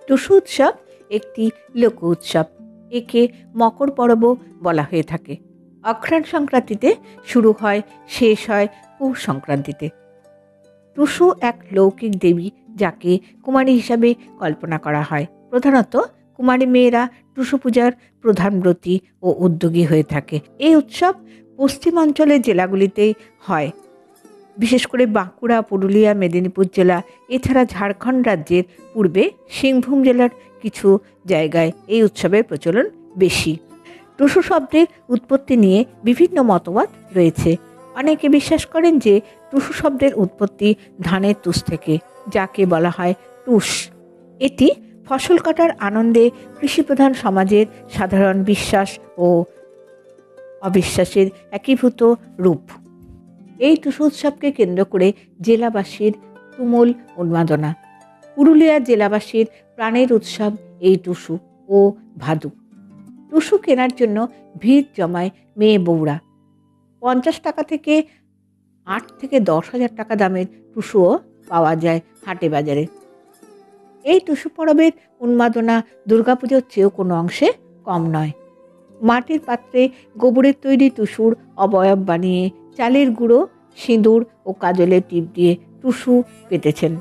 টুসু উৎসব একটি লোক উৎসব। একে মকর পরবও বলা হয়ে থাকে। অঘ্রাণ সংক্রান্তিতে শুরু হয়, শেষ হয় পৌষ সংক্রান্তিতে। টুসু এক লৌকিক দেবী, যাকে কুমারী হিসাবে কল্পনা করা হয়। প্রধানত কুমারী মেয়েরা টুসু পূজার প্রধান ব্রতী ও উদ্যোগী হয়ে থাকে। এই উৎসব পশ্চিমাঞ্চলের জেলাগুলিতেই হয়, বিশেষ করে বাঁকুড়া, পুরুলিয়া, মেদিনীপুর জেলা, এছাড়া ঝাড়খণ্ড রাজ্যের পূর্বে সিংভূম জেলার কিছু জায়গায় এই উৎসবের প্রচলন বেশি। টুসু শব্দের উৎপত্তি নিয়ে বিভিন্ন মতবাদ রয়েছে। অনেকে বিশ্বাস করেন যে টুসু শব্দের উৎপত্তি ধানের তুষ থেকে, যাকে বলা হয় টুস। এটি ফসল কাটার আনন্দে কৃষিপ্রধান সমাজের সাধারণ বিশ্বাস ও অবিশ্বাসের একীভূত রূপ। এই টুসু উৎসবকে কেন্দ্র করে জেলাবাসীর তুমুল উন্মাদনা। পুরুলিয়া জেলাবাসীর প্রাণের উৎসব এই টুসু ও ভাদু। টুসু কেনার জন্য ভিড় জমায় মেয়ে বউরা। 50 টাকা থেকে 8 থেকে 10,000 টাকা দামের টুসুও পাওয়া যায় হাটে বাজারে। এই টুসু পরবের উন্মাদনা দুর্গাপুজোর চেয়েও কোনো অংশে কম নয়। মাটির পাত্রে গোবরের তৈরি টুসুর অবয়ব বানিয়ে চালের গুঁড়ো, সিঁদুর ও কাজলের টিপ দিয়ে টুসু পেতেছেন।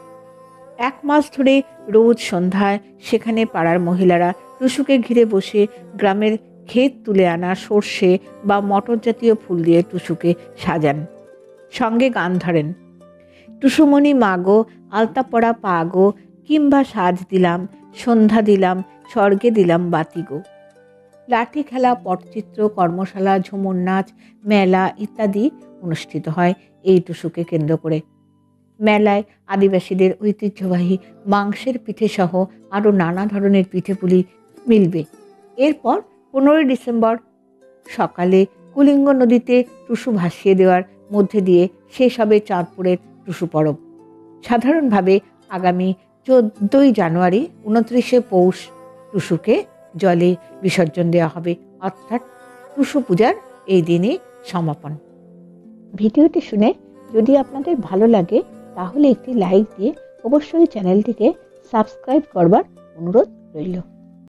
1 মাস ধরে রোজ সন্ধ্যায় সেখানে পাড়ার মহিলারা টুসুকে ঘিরে বসে গ্রামের ক্ষেত তুলে আনা সর্ষে বা মটর জাতীয় ফুল দিয়ে টুসুকে সাজান, সঙ্গে গান ধরেন। টুসুমণি মাগো, আলতা পড়া পাগো, কিংবা সাজ দিলাম, সন্ধ্যা দিলাম, স্বর্গে দিলাম বাতি গো। লাঠি খেলা, পটচিত্র, কর্মশালা, ঝুমুর নাচ, মেলা ইত্যাদি অনুষ্ঠিত হয় এই টুসুকে কেন্দ্র করে। মেলায় আদিবাসীদের ঐতিহ্যবাহী মাংসের পিঠে সহ আরও নানা ধরনের পিঠেপুলি মিলবে। এরপর 15 ডিসেম্বর সকালে কুলিঙ্গ নদীতে টুসু ভাসিয়ে দেওয়ার মধ্যে দিয়ে শেষ হবে চাঁদপুরের টুসু পরব। সাধারণভাবে আগামী 14 জানুয়ারি 29শে পৌষ টুসুকে জলে বিসর্জন দেওয়া হবে, অর্থাৎ টুসু পূজার এই দিনে সমাপন। ভিডিওটি শুনে যদি আপনাদের ভালো লাগে তাহলে একটি লাইক দিয়ে অবশ্যই চ্যানেলটিকে সাবস্ক্রাইব করবার অনুরোধ রইল।